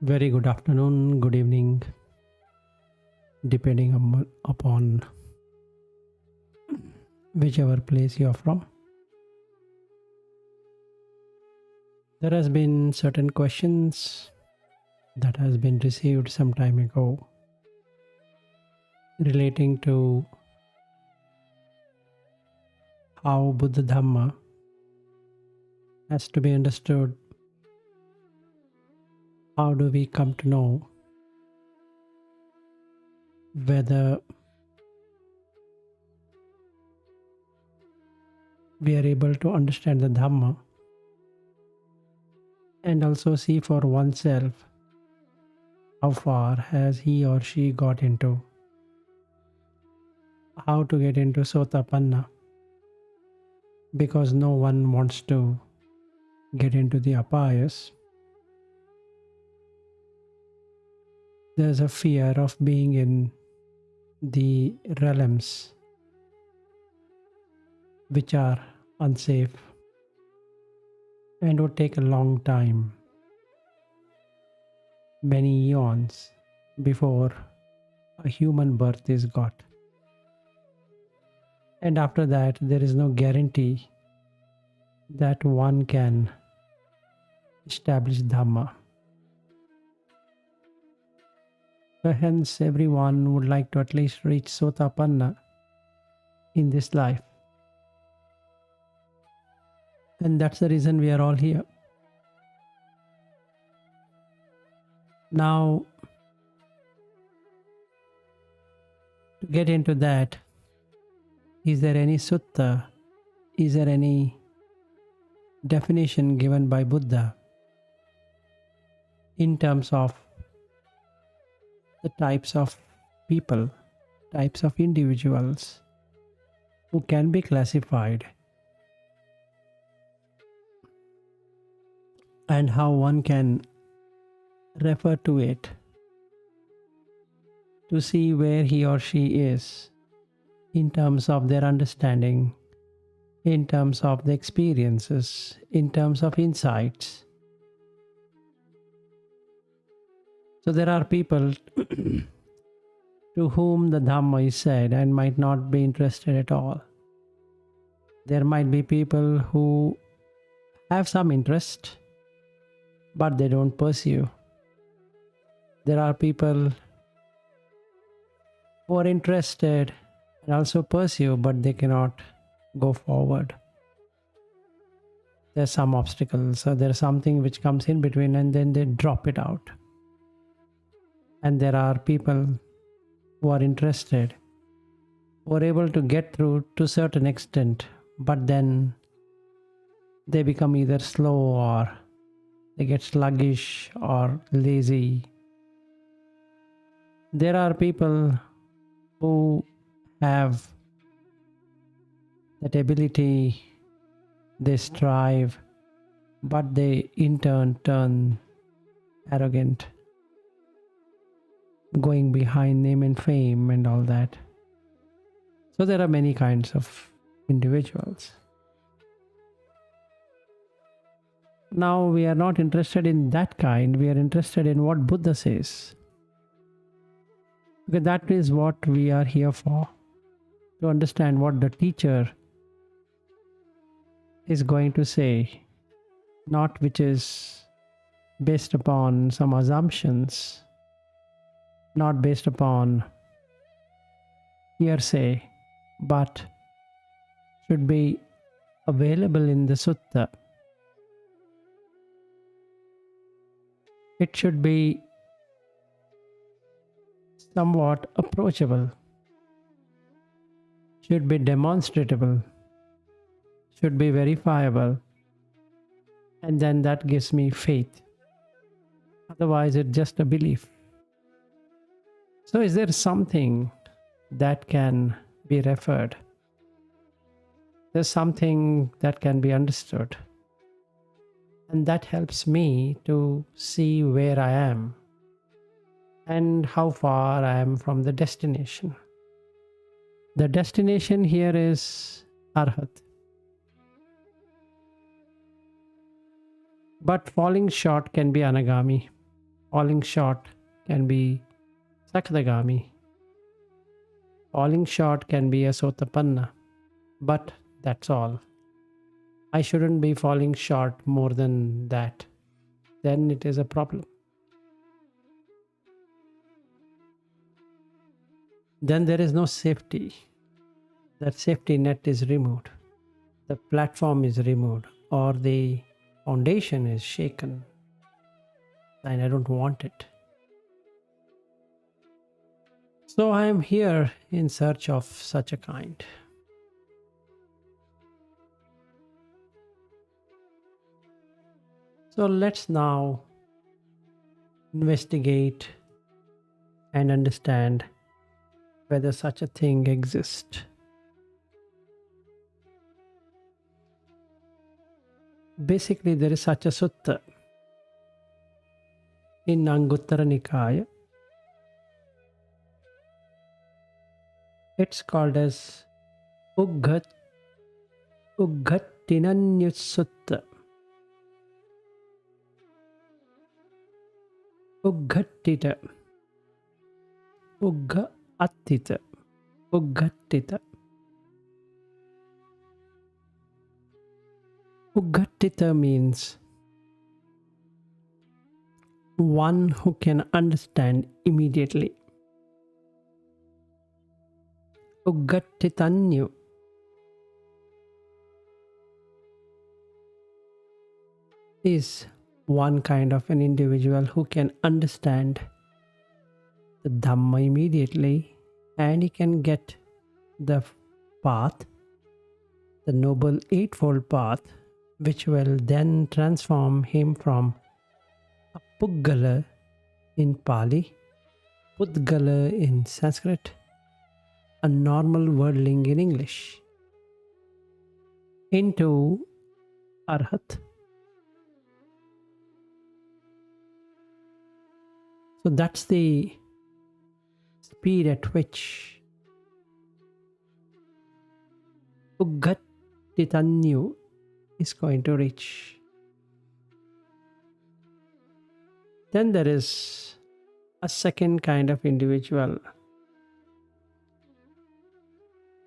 Very good afternoon, good evening, depending upon whichever place you are from. There has been certain questions that has been received some time ago relating to how Buddha Dhamma has to be understood. How do we come to know whether we are able to understand the Dhamma and also see for oneself how far has he or she got into, how to get into Sotapanna, because no one wants to get into the apayas. There's a fear of being in the realms which are unsafe and would take a long time, many eons before a human birth is got. And after that, there is no guarantee that one can establish Dhamma. So hence, everyone would like to at least reach Sotapanna in this life. And that's the reason we are all here. Now, to get into that, is there any sutta? Is there any definition given by Buddha in terms of the types of people, types of individuals who can be classified, and how one can refer to it to see where he or she is in terms of their understanding, in terms of the experiences, in terms of insights. So there are people to whom the Dhamma is said and might not be interested at all. There might be people who have some interest, but they don't pursue. There are people who are interested and also pursue, but they cannot go forward. There's some obstacles, so there's something which comes in between and then they drop it out. And there are people who are interested, who are able to get through to a certain extent, but then they become either slow or they get sluggish or lazy. There are people who have that ability, they strive, but they in turn turn arrogant, going behind name and fame and all that. So there are many kinds of individuals. Now we are not interested in that kind, we are interested in what Buddha says. Because that is what we are here for, to understand what the teacher is going to say, not which is based upon some assumptions, not based upon hearsay, but should be available in the sutta. It should be somewhat approachable, should be demonstrable, should be verifiable, and then that gives me faith. Otherwise, it's just a belief. So, is there something that can be referred? There's something that can be understood. And that helps me to see where I am and how far I am from the destination. The destination here is Arhat. But falling short can be Anagami. Falling short can be Sakadagami. Falling short can be a Sotapanna. But that's all. I shouldn't be falling short more than that. Then it is a problem. Then there is no safety. That safety net is removed. The platform is removed, or the foundation is shaken. And I don't want it. So I am here in search of such a kind. So let's now investigate and understand whether such a thing exists. Basically, there is such a sutta in Anguttara Nikaya. It's called as Uggattinanyut Sutta. Uggattita. Uggattita. Uggattita. Uggattita means one who can understand immediately. Uggattitanyu is one kind of an individual who can understand the Dhamma immediately, and he can get the path, the Noble Eightfold Path, which will then transform him from a Puggala in Pali, Pudgala in Sanskrit, a normal worldling in English, into Arhat. So that's the speed at which Uggattitanyu is going to reach. Then there is a second kind of individual,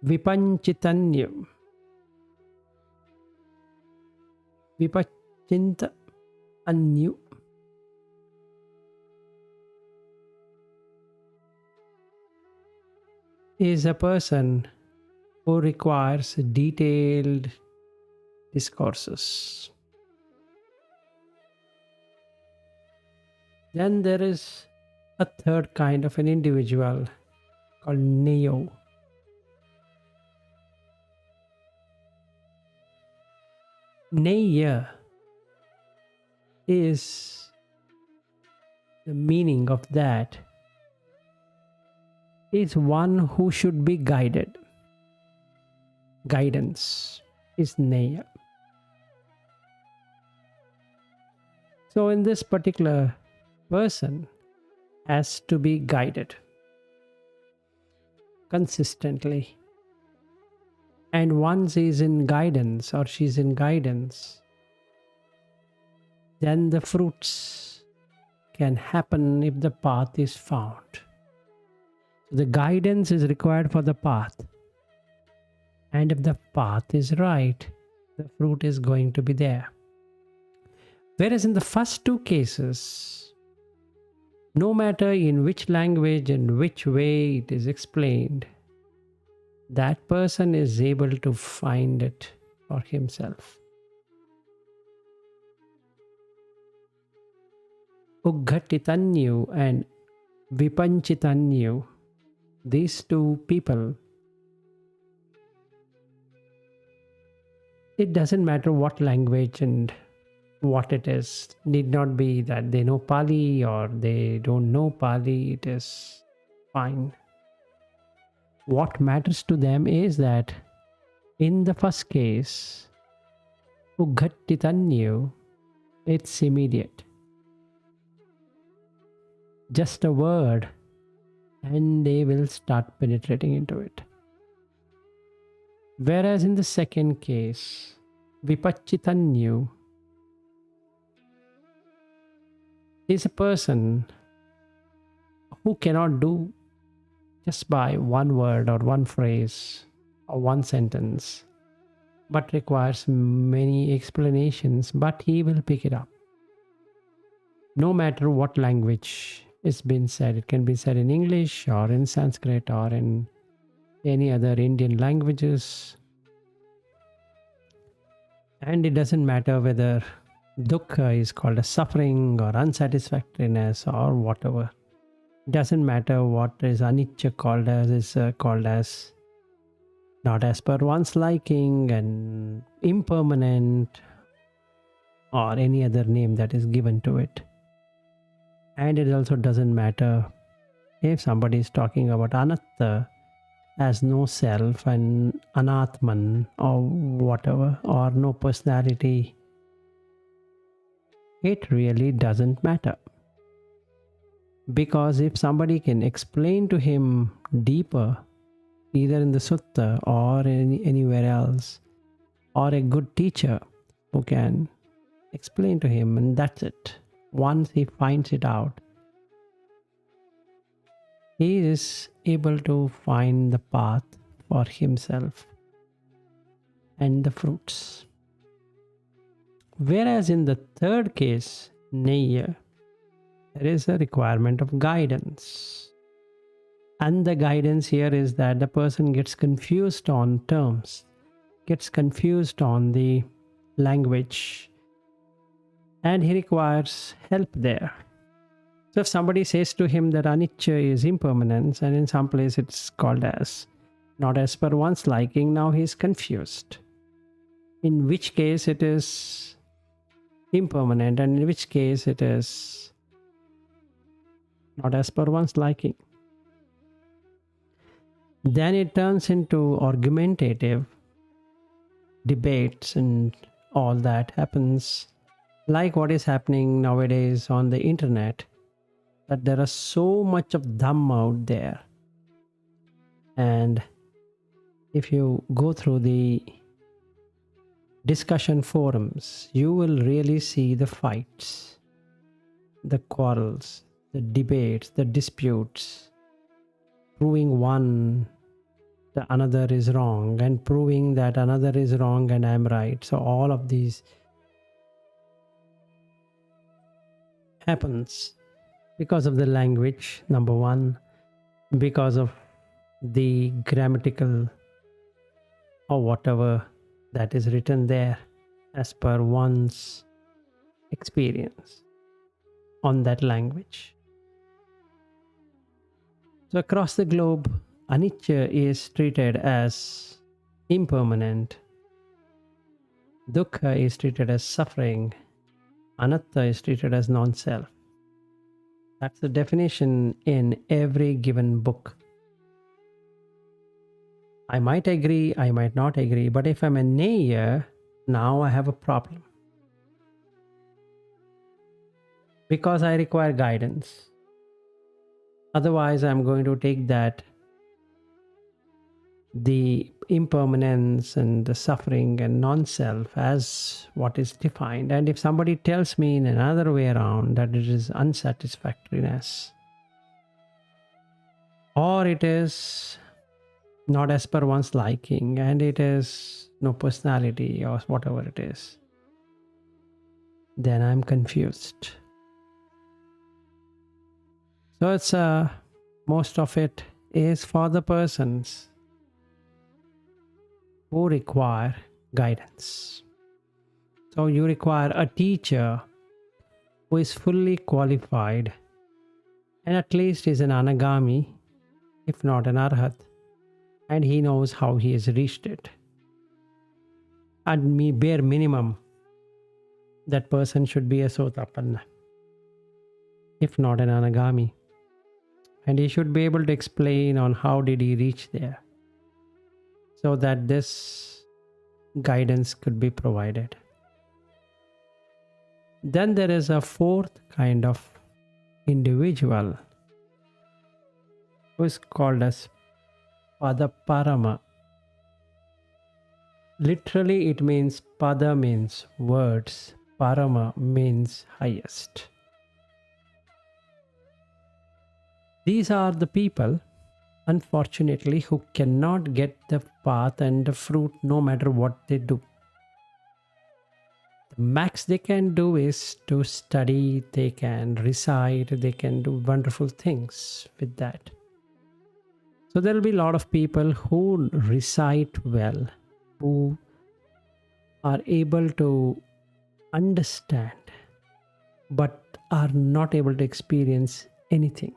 Vipanchitanyu. Vipachinta Anyu is a person who requires detailed discourses. Then there is a third kind of an individual called Neo. Neya is the meaning of that is one who should be guided. Guidance is Neya. So in this particular person has to be guided consistently. And once he's in guidance or she's in guidance, then the fruits can happen if the path is found. So the guidance is required for the path. And if the path is right, the fruit is going to be there. Whereas in the first two cases, no matter in which language and which way it is explained, that person is able to find it for himself. Uggattitanyu and Vipanchitanyu, these two people, it doesn't matter what language and what it is. Need not be that they know Pali or they don't know Pali. It is fine. What matters to them is that in the first case, Uggattitanyu, it's immediate. Just a word and they will start penetrating into it. Whereas in the second case, Vipachitanyu, is a person who cannot do just by one word or one phrase or one sentence, but requires many explanations, but he will pick it up. No matter what language is being said, it can be said in English or in Sanskrit or in any other Indian languages. And it doesn't matter whether dukkha is called as suffering or unsatisfactoriness or whatever. It doesn't matter what is anicca called as, is called as not as per one's liking and impermanent or any other name that is given to it. And it also doesn't matter if somebody is talking about anatta as no self and anatman or whatever, or no personality. It really doesn't matter. Because if somebody can explain to him deeper, either in the sutta or anywhere else, or a good teacher who can explain to him, and that's it. Once he finds it out, he is able to find the path for himself and the fruits. Whereas in the third case, Neya, there is a requirement of guidance. And the guidance here is that the person gets confused on terms, gets confused on the language, and he requires help there. So if somebody says to him that anicca is impermanence, and in some place it's called as not as per one's liking, now he is confused. In which case it is impermanent, and in which case it is not as per one's liking. Then it turns into argumentative debates, and all that happens like what is happening nowadays on the internet, that there is so much of Dhamma out there. And if you go through the discussion forums, you will really see the fights, the quarrels, the debates, the disputes, proving one the another is wrong and proving that another is wrong and I'm right. So all of these happens because of the language, number one, because of the grammatical or whatever that is written there as per one's experience on that language. So across the globe, anicca is treated as impermanent, dukkha is treated as suffering, anatta is treated as non-self. That's the definition in every given book. I might agree, I might not agree, but if I'm a Neya, now I have a problem. Because I require guidance. Otherwise, I'm going to take that the impermanence and the suffering and non-self as what is defined. And if somebody tells me in another way around that it is unsatisfactoriness, or it is not as per one's liking, and it is no personality or whatever it is, then I'm confused. So it's most of it is for the persons who require guidance. So you require a teacher who is fully qualified and at least is an anagami, if not an arhat, and he knows how he has reached it. And bare minimum, that person should be a Sotapanna, if not an anagami. And he should be able to explain on how did he reach there, so that this guidance could be provided. Then there is a fourth kind of individual who is called as Padaparama. Literally it means Pada means words, Parama means highest. These are the people, unfortunately, who cannot get the path and the fruit no matter what they do. The max they can do is to study, they can recite, they can do wonderful things with that. So there will be a lot of people who recite well, who are able to understand, but are not able to experience anything.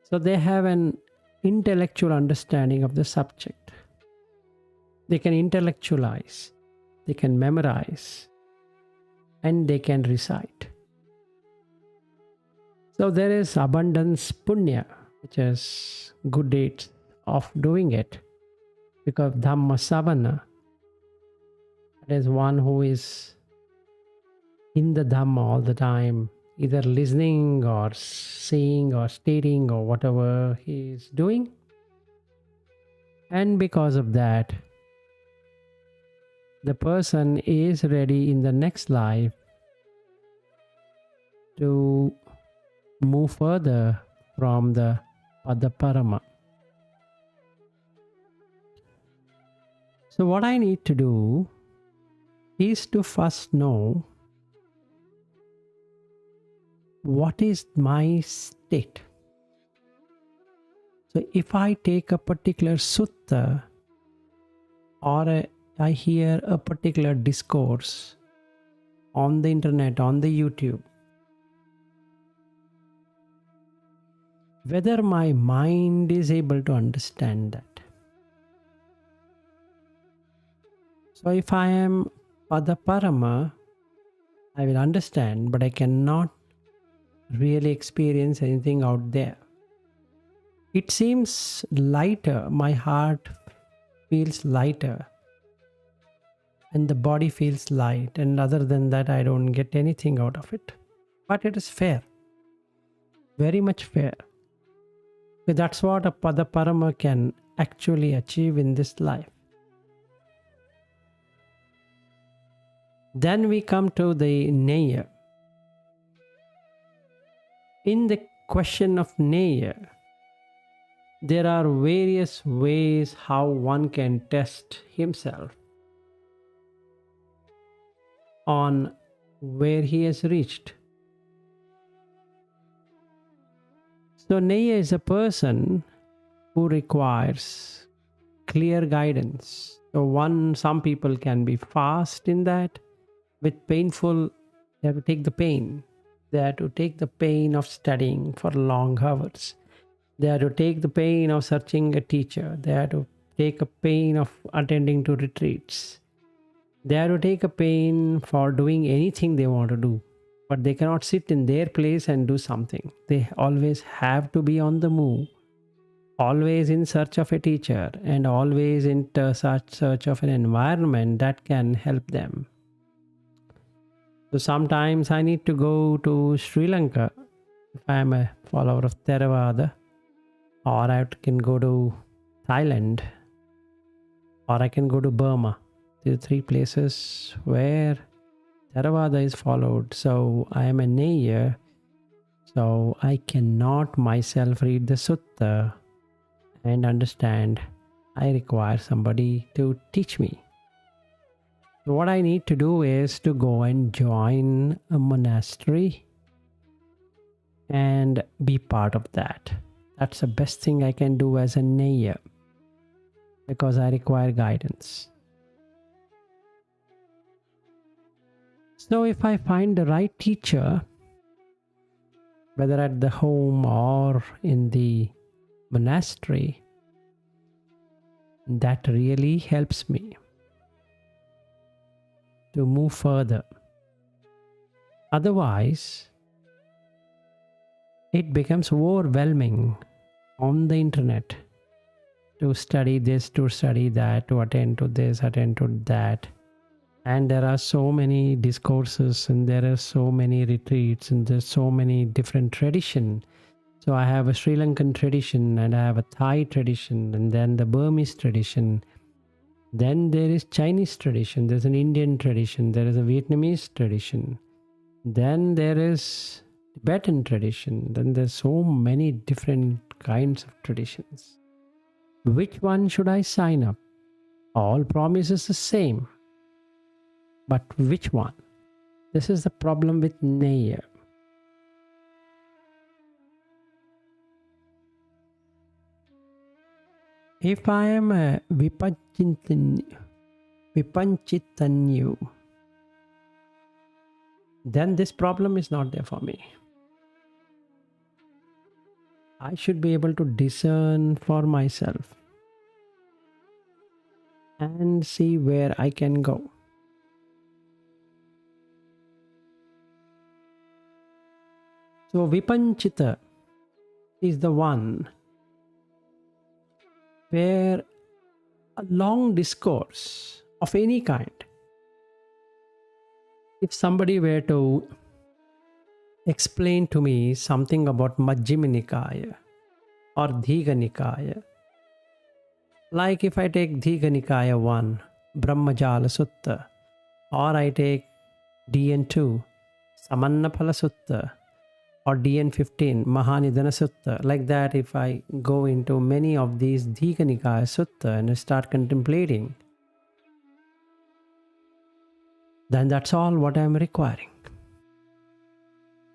So they have an intellectual understanding of the subject. They can intellectualize, they can memorize, and they can recite. So there is abundance punya, which is good deeds of doing it, because Dhamma savana, that is one who is in the Dhamma all the time, either listening or seeing or stating or whatever he is doing. And because of that, the person is ready in the next life to move further from the Padaparama. So what I need to do is to first know what is my state. So if I take a particular sutta or I hear a particular discourse on the internet, on the YouTube, whether my mind is able to understand that. So if I am Padaparama, I will understand, but I cannot really experience anything out there. It seems lighter, my heart feels lighter, and the body feels light, and other than that, I don't get anything out of it. But it is fair, very much fair. So that's what a Padaparama can actually achieve in this life. Then we come to the Neya. In the question of Neya, there are various ways how one can test himself on where he has reached. So Neya is a person who requires clear guidance. So some people can be fast in that. With painful, they have to take the pain. They have to take the pain of studying for long hours. They have to take the pain of searching a teacher. They have to take a pain of attending to retreats. They have to take a pain for doing anything they want to do. But they cannot sit in their place and do something. They always have to be on the move, always in search of a teacher, and always in search of an environment that can help them. So sometimes I need to go to Sri Lanka if I am a follower of Theravada, or I can go to Thailand, or I can go to Burma. These are three places where Theravada is followed. So I am a Neya, so I cannot myself read the sutta and understand. I require somebody to teach me. So what I need to do is to go and join a monastery and be part of that. That's the best thing I can do as a Neya, because I require guidance. So if I find the right teacher, whether at the home or in the monastery, that really helps me to move further. Otherwise, it becomes overwhelming on the internet to study this, to study that, to attend to this, attend to that. And there are so many discourses, and there are so many retreats, and there's so many different traditions. So I have a Sri Lankan tradition, and I have a Thai tradition, and then the Burmese tradition. Then there is Chinese tradition, there's an Indian tradition, there is a Vietnamese tradition. Then there is Tibetan tradition, then there's so many different kinds of traditions. Which one should I sign up? All promises the same, but which one? This is the problem with Neya. If I am a Vipanchitanyu, then this problem is not there for me. I should be able to discern for myself and see where I can go. So Vipanchita is the one where a long discourse of any kind, if somebody were to explain to me something about Majjhima Nikaya or Dīgha Nikaya, like if I take Dīgha Nikaya 1, Brahmajala Sutta, or I take DN2, Samannaphala Sutta, or DN15, Mahanidana Sutta, like that, if I go into many of these Dīgha Nikaya Sutta and start contemplating, then that's all what I'm requiring.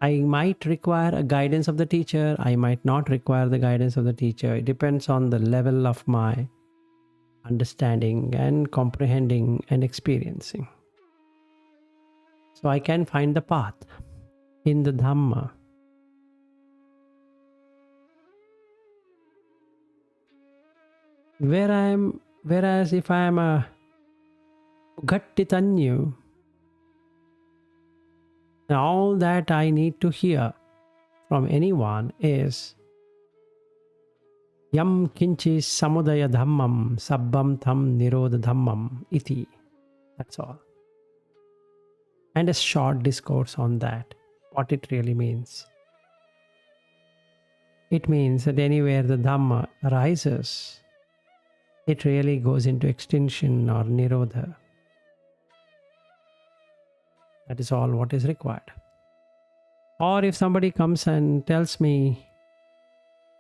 I might require a guidance of the teacher, I might not require the guidance of the teacher. It depends on the level of my understanding and comprehending and experiencing. So I can find the path in the Dhamma. Whereas if I am a Gattitanyu, all that I need to hear from anyone is Yam kinchi samudaya dhammam sabbam tham nirodha dhammam iti. That's all. And a short discourse on that, what it really means. It means that anywhere the Dhamma arises, it really goes into extinction or nirodha. That is all what is required. Or if somebody comes and tells me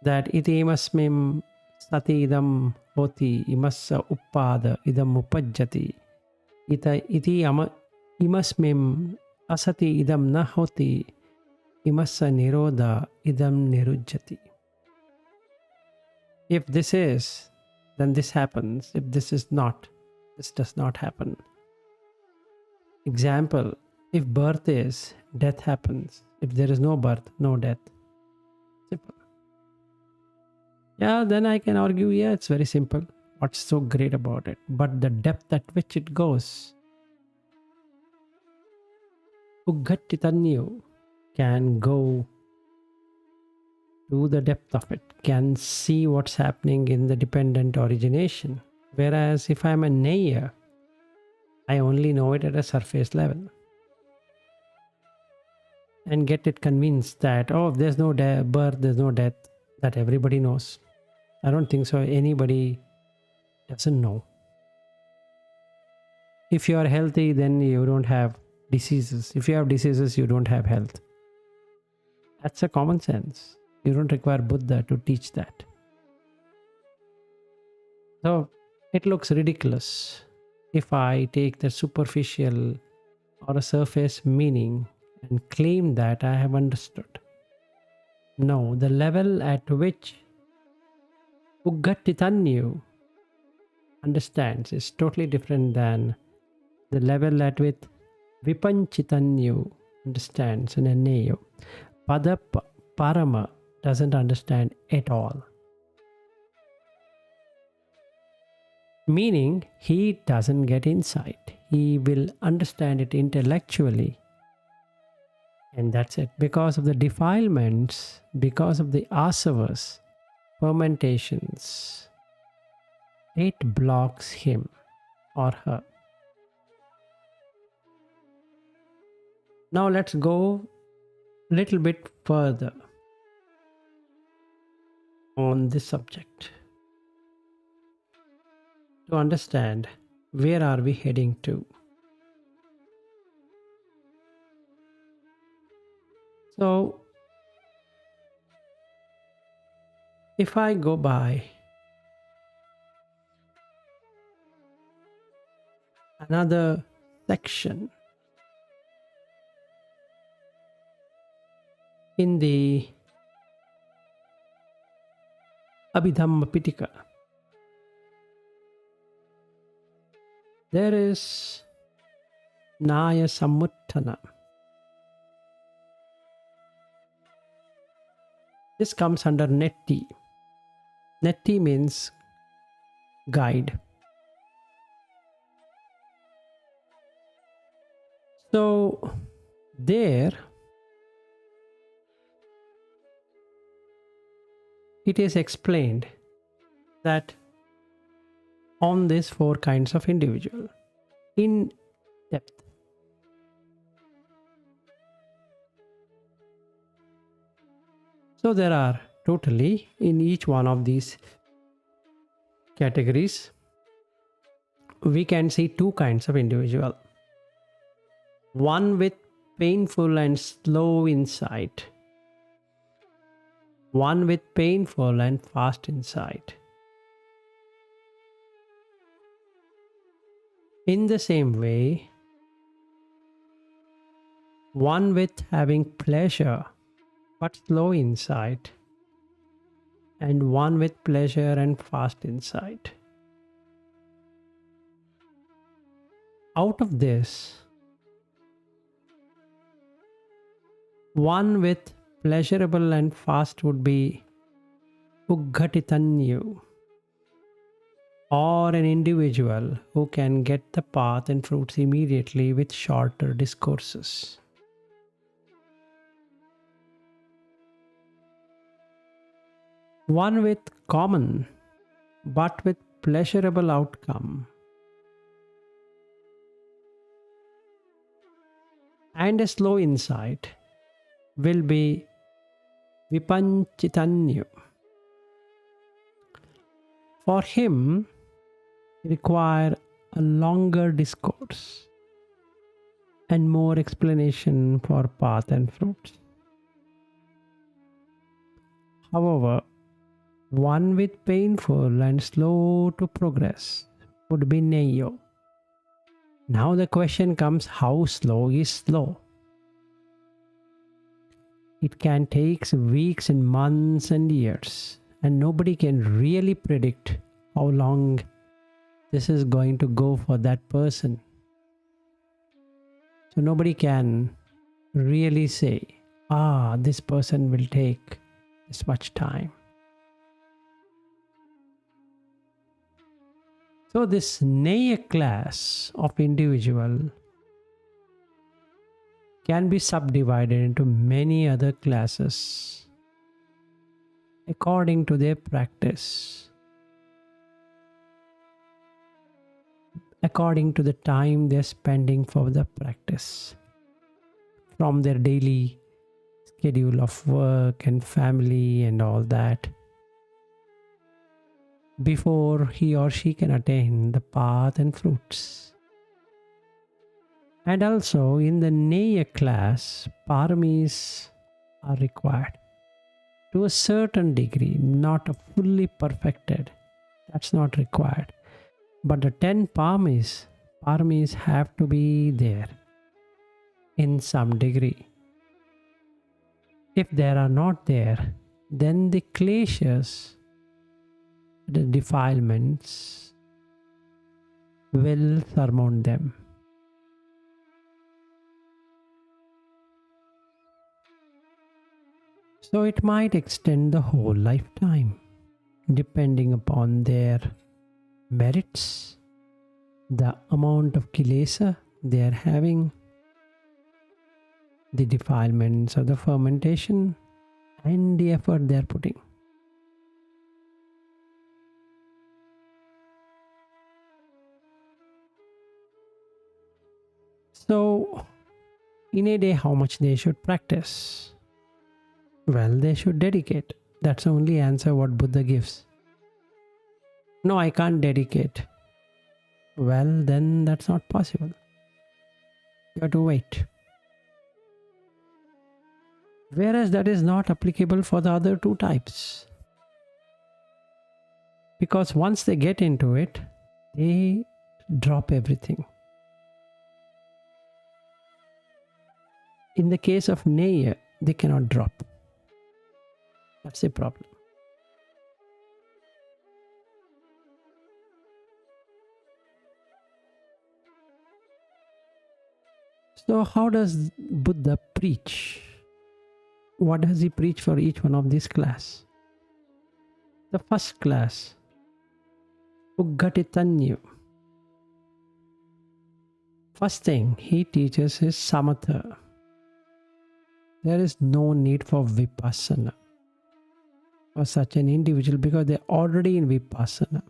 that iti imasmim sati idam hoti imassa uppada idam upajjati iti imasmim asati idam na hoti imassa nirodha idam nirujjati. If this is, then this happens. If this is not, this does not happen. Example, if birth is, death happens. If there is no birth, no death. Simple. Yeah, then I can argue, yeah, it's very simple. What's so great about it? But the depth at which it goes, Uggattitanyu can go to the depth of it, can see what's happening in the dependent origination. Whereas if I'm a Neya, I only know it at a surface level. And get it convinced that, oh, there's no birth, there's no death, that everybody knows. I don't think so. Anybody doesn't know. If you are healthy, then you don't have diseases. If you have diseases, you don't have health. That's a common sense. You don't require Buddha to teach that. So it looks ridiculous if I take the superficial or a surface meaning and claim that I have understood. No, the level at which Uggattitanyu understands is totally different than the level at which Vipanchitanyu understands in a Neyo. Pada Parama doesn't understand at all. Meaning, he doesn't get insight. He will understand it intellectually. And that's it. Because of the defilements, because of the asavas, fermentations, it blocks him or her. Now let's go a little bit further on this subject to understand where are we heading to. So If I go by another section in the Abhidhamma Pitaka, there is Naya Sammuttana. This comes under Netti. Netti means guide. So there it is explained that on these four kinds of individual in depth. So there are totally in each one of these categories, we can see two kinds of individual. One with painful and slow insight. One with painful and fast insight. In the same way, one with having pleasure but slow insight, and one with pleasure and fast insight. Out of this, one with pleasurable and fast would be Uggatitanyu, or an individual who can get the path and fruits immediately with shorter discourses. One with common but with pleasurable outcome, and a slow insight will be Vipanchitanyu. For him, require a longer discourse and more explanation for path and fruits. However, one with painful and slow to progress would be Neyo. Now the question comes, how slow is slow? It can take weeks and months and years, and nobody can really predict how long this is going to go for that person. So nobody can really say, this person will take this much time. So this Neya class of individual can be subdivided into many other classes according to their practice, according to the time they're spending for the practice, from their daily schedule of work and family and all that, before he or she can attain the path and fruits. And also in the Neya class, paramis are required to a certain degree, not a fully perfected. That's not required. But the 10 paramis have to be there in some degree. If they are not there, then the kleshas, the defilements, will surmount them. So it might extend the whole lifetime, depending upon their merits, the amount of kilesa they are having, the defilements of the fermentation, and the effort they are putting. So, in a day, how much they should practice? Well, they should dedicate. That's the only answer what Buddha gives. No, I can't dedicate. Well, then that's not possible. You have to wait. Whereas that is not applicable for the other two types. Because once they get into it, they drop everything. In the case of Neya, they cannot drop. That's the problem. So how does Buddha preach? What does he preach for each one of these class? The first class, Uggatitanyu. First thing he teaches is samatha. There is no need for vipassana for such an individual because they're already in vipassana.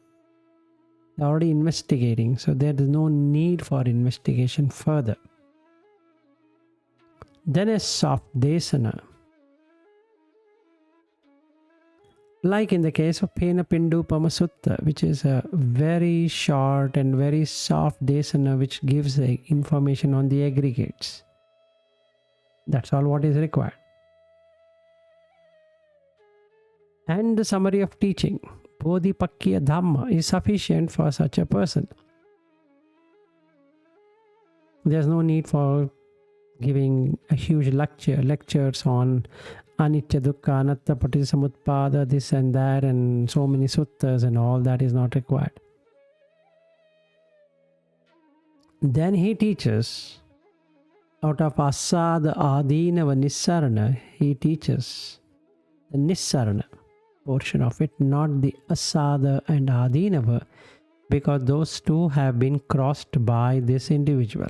They're already investigating, so there is no need for investigation further. Then a soft desana. Like in the case of Pena Pindupama Sutta, which is a very short and very soft desana which gives the information on the aggregates. That's all what is required. And the summary of teaching, Bodhipakya Dhamma, is sufficient for such a person. There's no need for giving a huge lectures on Anicca Dukkha Anatta Patisamutpada, this and that, and so many suttas and all that is not required. Then he teaches, out of Asada Adinava Nissarana, he teaches the Nissarana portion of it, not the Asada and Adinava, because those two have been crossed by this individual.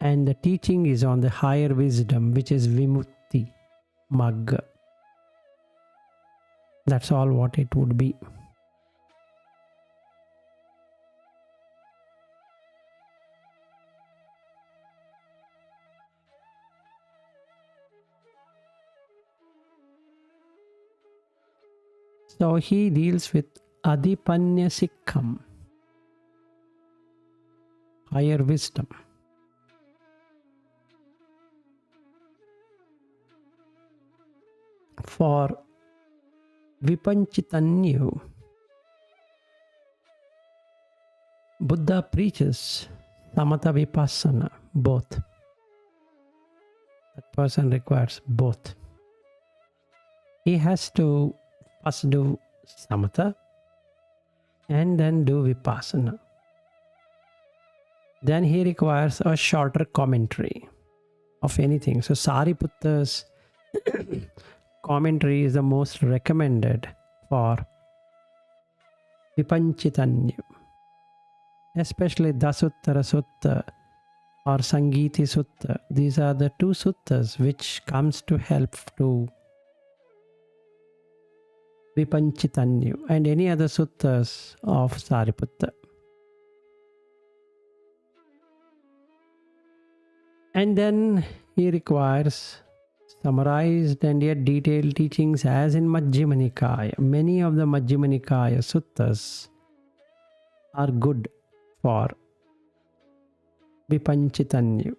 And the teaching is on the higher wisdom, which is Vimutti, Magga. That's all what it would be. So he deals with Adipanya Sikham, higher wisdom. For Vipanchitanyu, Buddha preaches samatha vipassana, both. That person requires both. He has to first do samatha and then do vipassana. Then he requires a shorter commentary of anything. So Sariputta's commentary is the most recommended for Vipanchitanyu, especially Dasuttara Sutta or Sangiti Sutta. These are the two suttas which comes to help to Vipanchitanyu and any other suttas of Sariputta. And then he requires summarized and yet detailed teachings as in Majjhima Nikaya. Many of the Majjhima Nikaya suttas are good for Vipanchitanyu,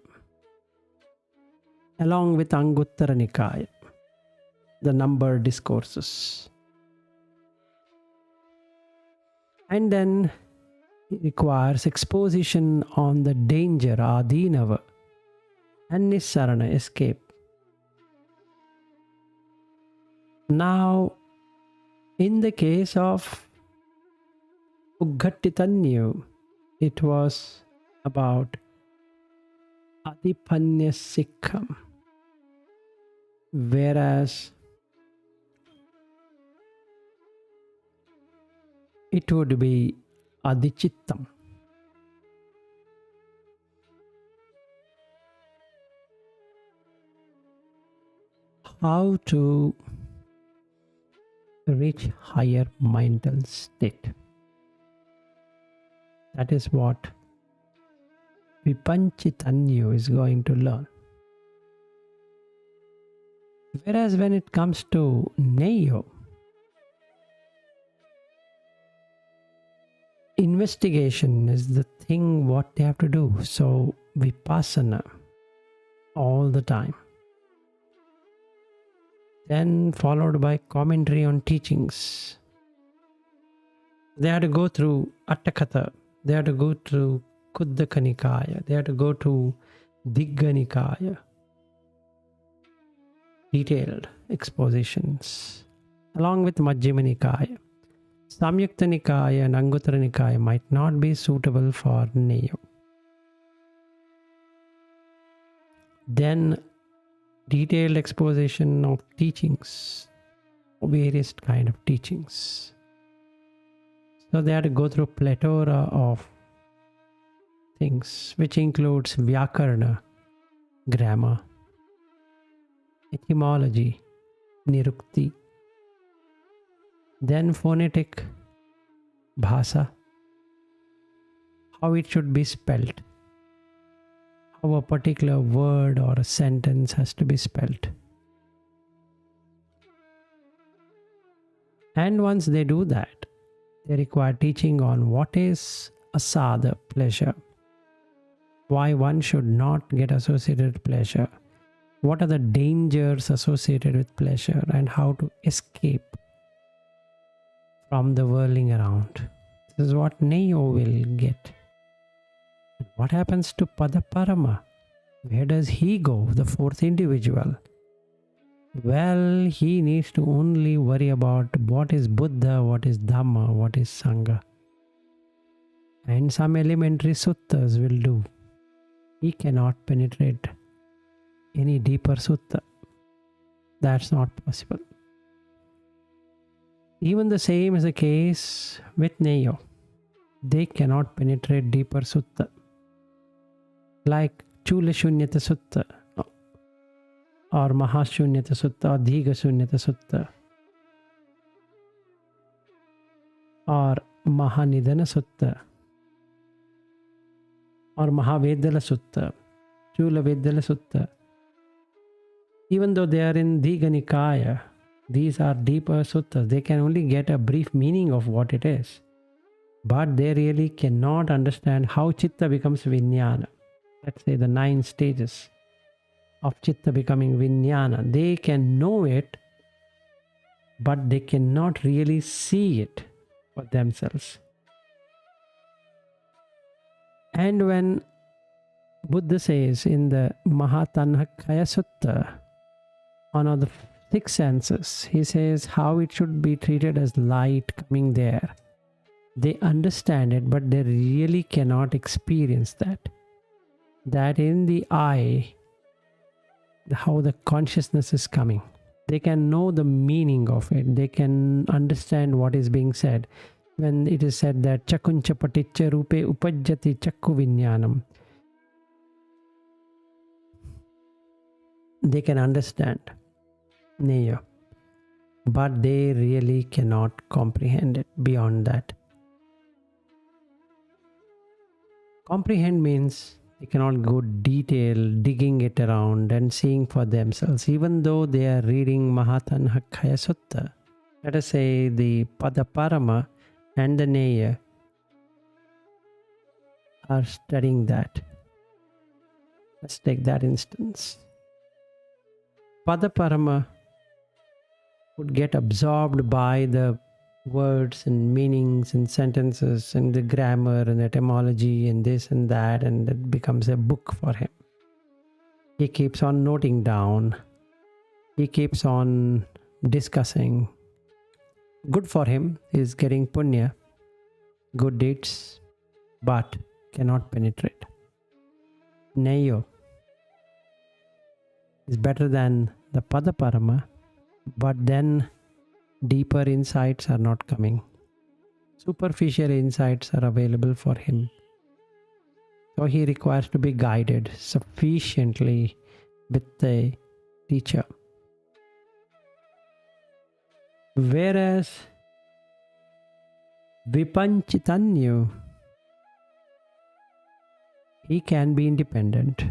along with Anguttara Nikaya, the numbered discourses. And then he requires exposition on the danger, Adinava, and Nissarana, escape. Now, in the case of Uggatitanyu, it was about Adipanya Sikham, whereas it would be Adichittam. How to reach higher mental state. That is what Vipanchitanyu is going to learn. Whereas when it comes to Neyo, investigation is the thing what they have to do. So Vipassana all the time. then followed by commentary on teachings. They had to go through Attakatha, they had to go through Kuddaka Nikaya, they had to go to Digga Nikaya. Detailed expositions, along with Majjhima Nikaya. Samyukta Nikaya and Anguttara Nikaya might not be suitable for Neyo. Then detailed exposition of teachings, various kind of teachings. So they had to go through plethora of things, which includes Vyakarna, grammar, etymology, Nirukti, then phonetic, Bhasa, how it should be spelt, how a particular word or a sentence has to be spelt. And once they do that, they require teaching on what is asada, pleasure, why one should not get associated with pleasure, what are the dangers associated with pleasure, and how to escape from the whirling around. This is what Neyo will get. What happens to Padaparama? Where does he go, the fourth individual? Well, he needs to only worry about what is Buddha, what is Dhamma, what is Sangha. And some elementary suttas will do. He cannot penetrate any deeper sutta. That's not possible. Even the same is the case with Neyo. They cannot penetrate deeper sutta. Like Chula Shunyata Sutta, or Mahashunyata Sutta, or Dhiga Shunyata Sutta, or Mahanidana Sutta, or Mahavedala Sutta, Chula Vedala Sutta. Even though they are in Dhiga Nikaya, these are deeper suttas. They can only get a brief meaning of what it is. But they really cannot understand how Chitta becomes Vijnana. Let's say the 9 stages of Chitta becoming Vijnana. They can know it, but they cannot really see it for themselves. And when Buddha says in the Mahatanhakaya Sutta, one of the 6 senses, he says how it should be treated as light coming there. They understand it, but they really cannot experience that. That in the eye, how the consciousness is coming. They can know the meaning of it. They can understand what is being said. When it is said that Chakuncha paticca rupe upajjati chakku vinyanam, they can understand Neyo, but they really cannot comprehend it beyond that. Comprehend means they cannot go detail, digging it around and seeing for themselves. Even though they are reading Mahatanhakaya Sutta, let us say the Padaparama and the Neya are studying that. Let's take that instance. Padaparama would get absorbed by the words and meanings and sentences and the grammar and etymology and this and that, and it becomes a book for him. He keeps on noting down. He keeps on discussing. Good for him. He's getting punya, good deeds, but cannot penetrate. Neyo is better than the Padaparama, but then deeper insights are not coming. Superficial insights are available for him. So he requires to be guided sufficiently with the teacher. Whereas Vipanchitanyu, he can be independent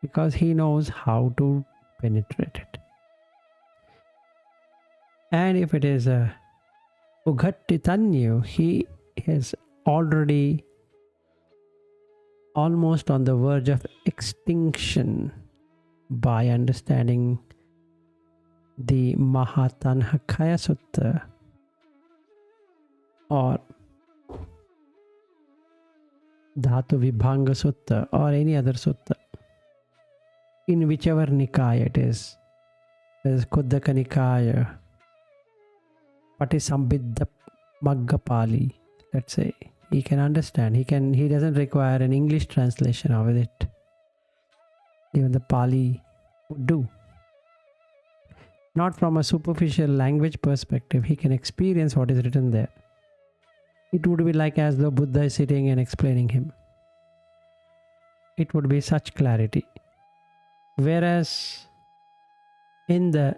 because he knows how to penetrate it. And if it is a Ugattitanyu, he is already almost on the verge of extinction by understanding the Mahatanhakaya Sutta or Dhatu Vibhanga Sutta or any other sutta, in whichever Nikaya it is, there's Kuddaka Nikaya, Patisambhidda Maggapali, let's say, he can understand. He doesn't require an English translation of it. Even the Pali would do. Not from a superficial language perspective, he can experience what is written there. It would be like as though Buddha is sitting and explaining him. It would be such clarity. Whereas in the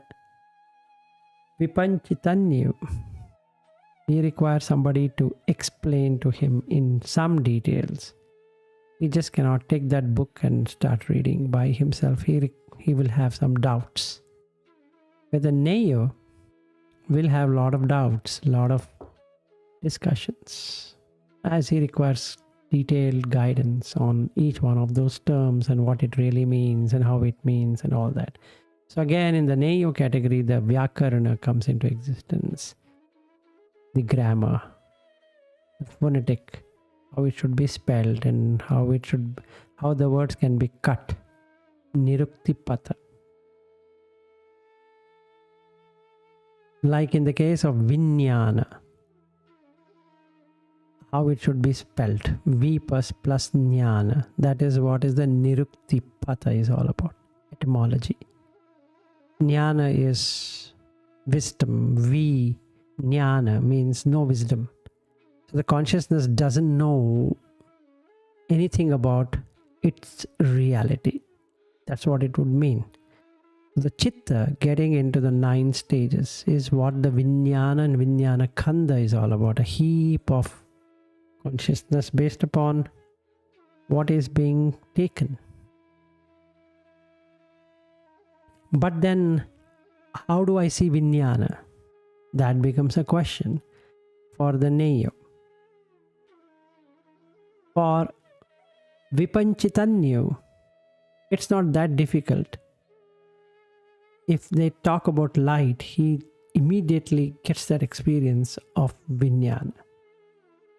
Vipanchitanyu, he requires somebody to explain to him in some details. He just cannot take that book and start reading by himself. He will have some doubts. But the Neyo will have a lot of doubts, a lot of discussions, as he requires detailed guidance on each one of those terms and what it really means and how it means and all that. So again, in the Neyo category, the Vyakarana comes into existence. The grammar, the phonetic, how it should be spelled and how the words can be cut. Niruktipata. Like in the case of Vijnana, how it should be spelled. V plus Jnana. That is what is the Niruktipata is all about. Etymology. Jnana is wisdom. Jnana means no wisdom. So the consciousness doesn't know anything about its reality. That's what it would mean. The chitta getting into the 9 stages is what the Vijnana and Vijnana Khanda is all about. A heap of consciousness based upon what is being taken. But then, how do I see Vijnana? That becomes a question for the Neyo. For Vipanchitanyu, it's not that difficult. If they talk about light, he immediately gets that experience of Vijnana.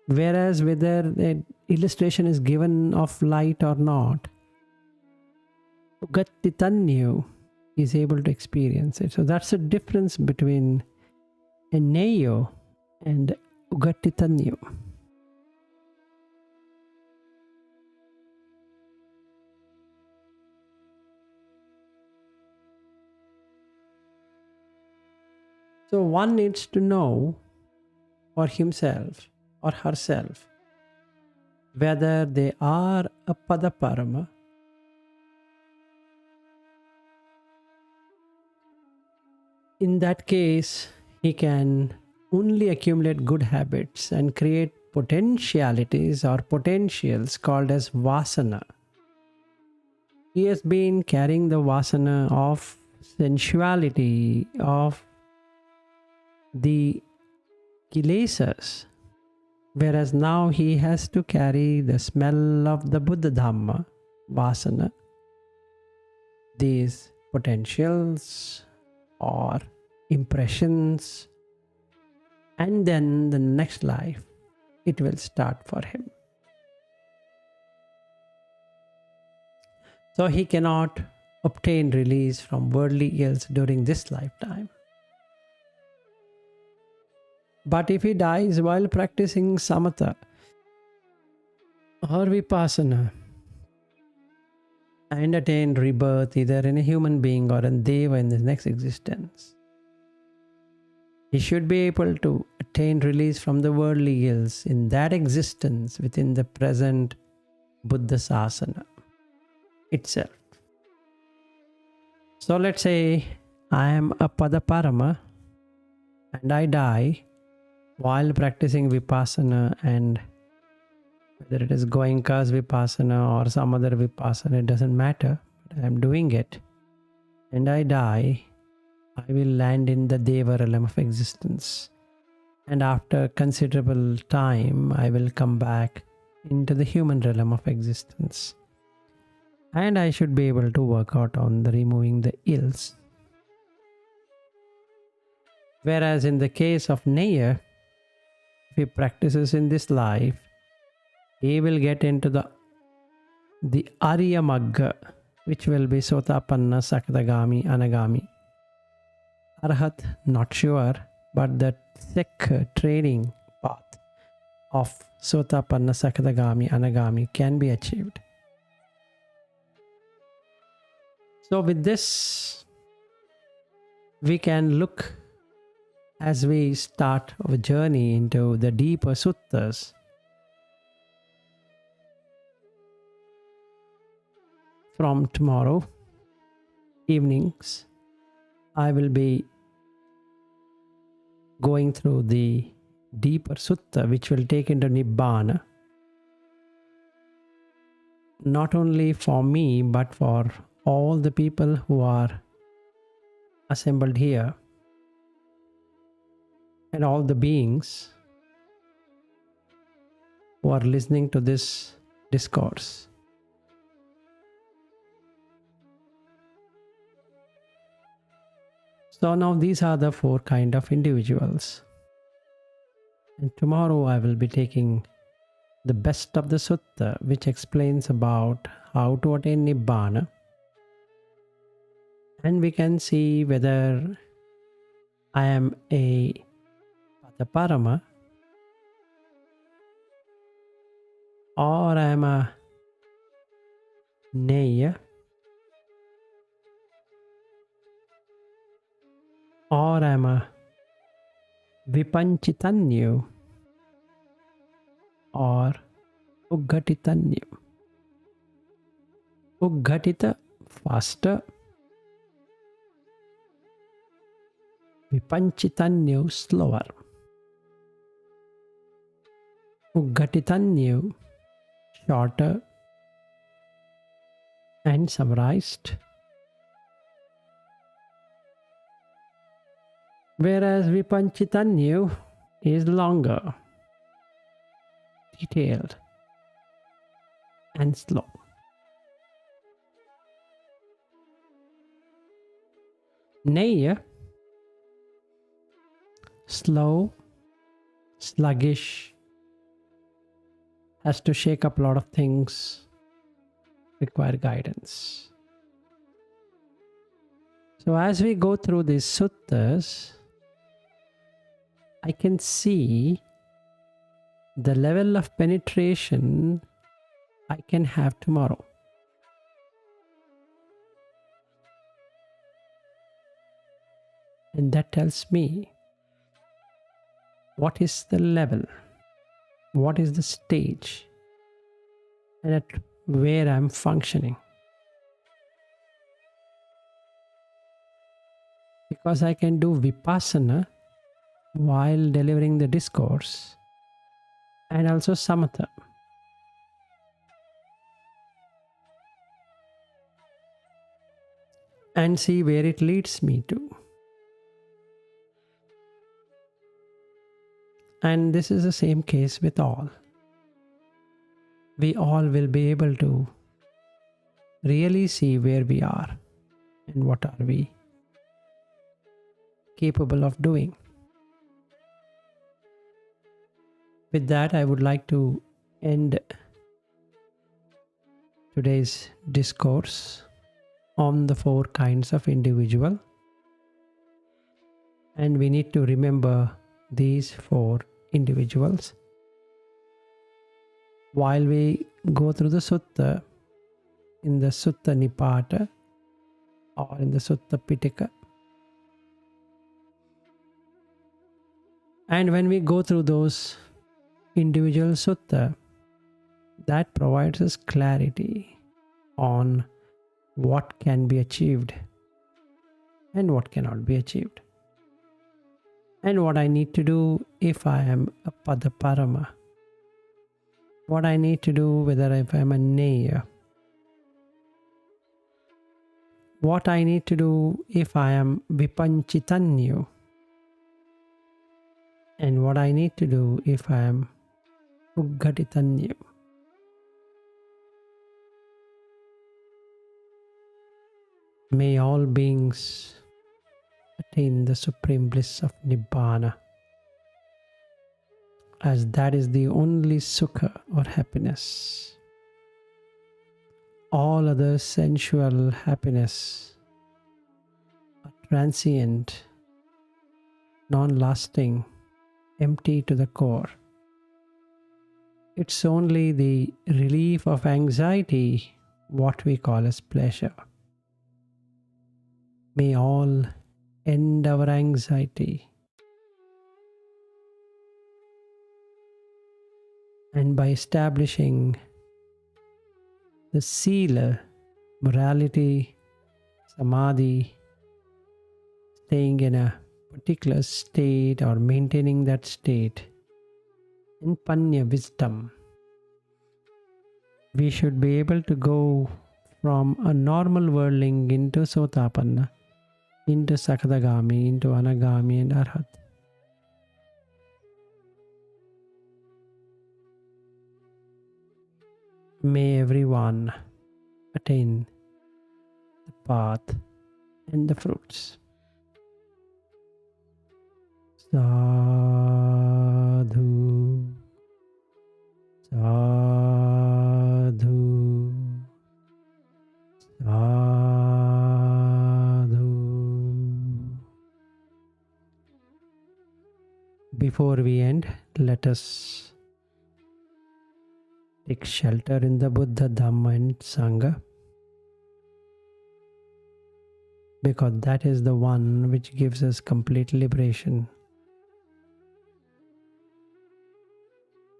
Whereas whether the illustration is given of light or not, Ugattitanyu is able to experience it. So that's the difference between a Neyo and Ugattitanyu. So one needs to know for himself or herself whether they are a Padaparama in that case, he can only accumulate good habits and create potentialities or potentials called as vasana. He has been carrying the vasana of sensuality, of the kilesas, whereas now he has to carry the smell of the Buddha Dhamma, vasana, these potentials or impressions, and then the next life it will start for him. So he cannot obtain release from worldly ills during this lifetime. But if he dies while practicing samatha or vipassana and attain rebirth either in a human being or a deva in the next existence, he should be able to attain release from the worldly ills in that existence within the present Buddha Sasana itself. So let's say I am a Padaparama and I die while practicing vipassana, and whether it is Goenka's vipassana or some other vipassana, it doesn't matter, but I am doing it, and I die, I will land in the Deva realm of existence, and after considerable time I will come back into the human realm of existence, and I should be able to work out on the removing the ills. Whereas in the case of Neya, if he practices in this life, he will get into the Arya Magga, which will be Sotapanna, Sakadagami, Anagami. Arhat, not sure, but the thick training path of Sotapanna, Sakadagami, Anagami can be achieved. So with this, we can look as we start our journey into the deeper suttas. From tomorrow evenings, I will be going through the deeper sutta, which will take into Nibbana, not only for me, but for all the people who are assembled here and all the beings who are listening to this discourse. So now these are the 4 kind of individuals. And tomorrow I will be taking the best of the sutta, which explains about how to attain Nibbana. And we can see whether I am a Padaparama or I am a Neya or I am a Vipanchitanyu or Uggatitanyu. Uggatita, faster. Vipanchitanyu, slower. Uggatitanyu, shorter and summarized. Whereas Vipanchitanyu is longer, detailed and slow. Neya, slow, sluggish, has to shake up a lot of things, require guidance. So as we go through these suttas, I can see the level of penetration I can have tomorrow. And that tells me what is the level, what is the stage, and at where I'm functioning. Because I can do vipassana while delivering the discourse and also samatha. And see where it leads me to. And this is the same case with all. We all will be able to really see where we are and what are we capable of doing. With that, I would like to end today's discourse on the 4 kinds of individual. And we need to remember these 4 individuals while we go through the sutta, in the Sutta Nipata or in the Sutta Pitaka. And when we go through those individual sutta, that provides us clarity on what can be achieved and what cannot be achieved. And what I need to do if I am a Padaparama. What I need to do whether if I am a Neya. What I need to do if I am Vipanchitanyu. And what I need to do if I am Uggatitanyu. May all beings attain the supreme bliss of Nibbana, as that is the only sukha or happiness. All other sensual happiness are transient, non-lasting, empty to the core. It's only the relief of anxiety, what we call as pleasure. May all end our anxiety. And by establishing the sila, morality, samadhi, staying in a particular state or maintaining that state, and panya, wisdom, we should be able to go from a normal worldling into Sotapanna, into Sakadagami, into Anagami and Arhat. May everyone attain the path and the fruits. Sadhu, sadhu, sadhu. Before we end, let us take shelter in the Buddha, Dhamma and Sangha, because that is the one which gives us complete liberation.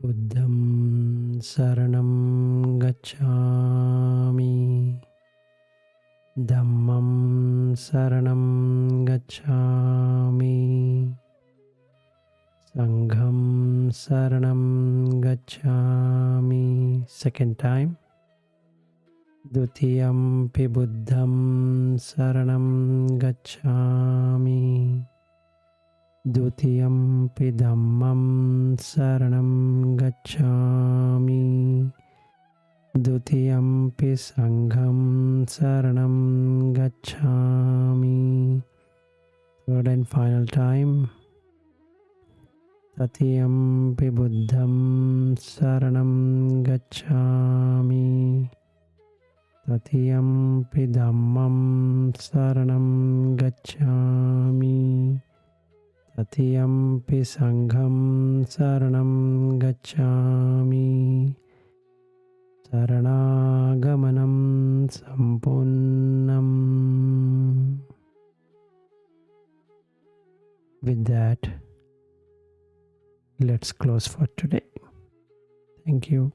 Buddham saranam gacchami, Dhammam saranam gacchami, Sangham saranam gacchami. Second time. Dutiyam pi buddham saranam gacchami, Dutiyam pi dhammam saranam gacchami, Dutiyam pi sangham saranam gacchami. Third and final time. Tatiyam pi buddham saranam gacchami, Tatiyam pi dhammam saranam gacchami, Tatiyam pi sangham saranam gacchami. Saranaagamanam sampunnam. With that, let's close for today. Thank you.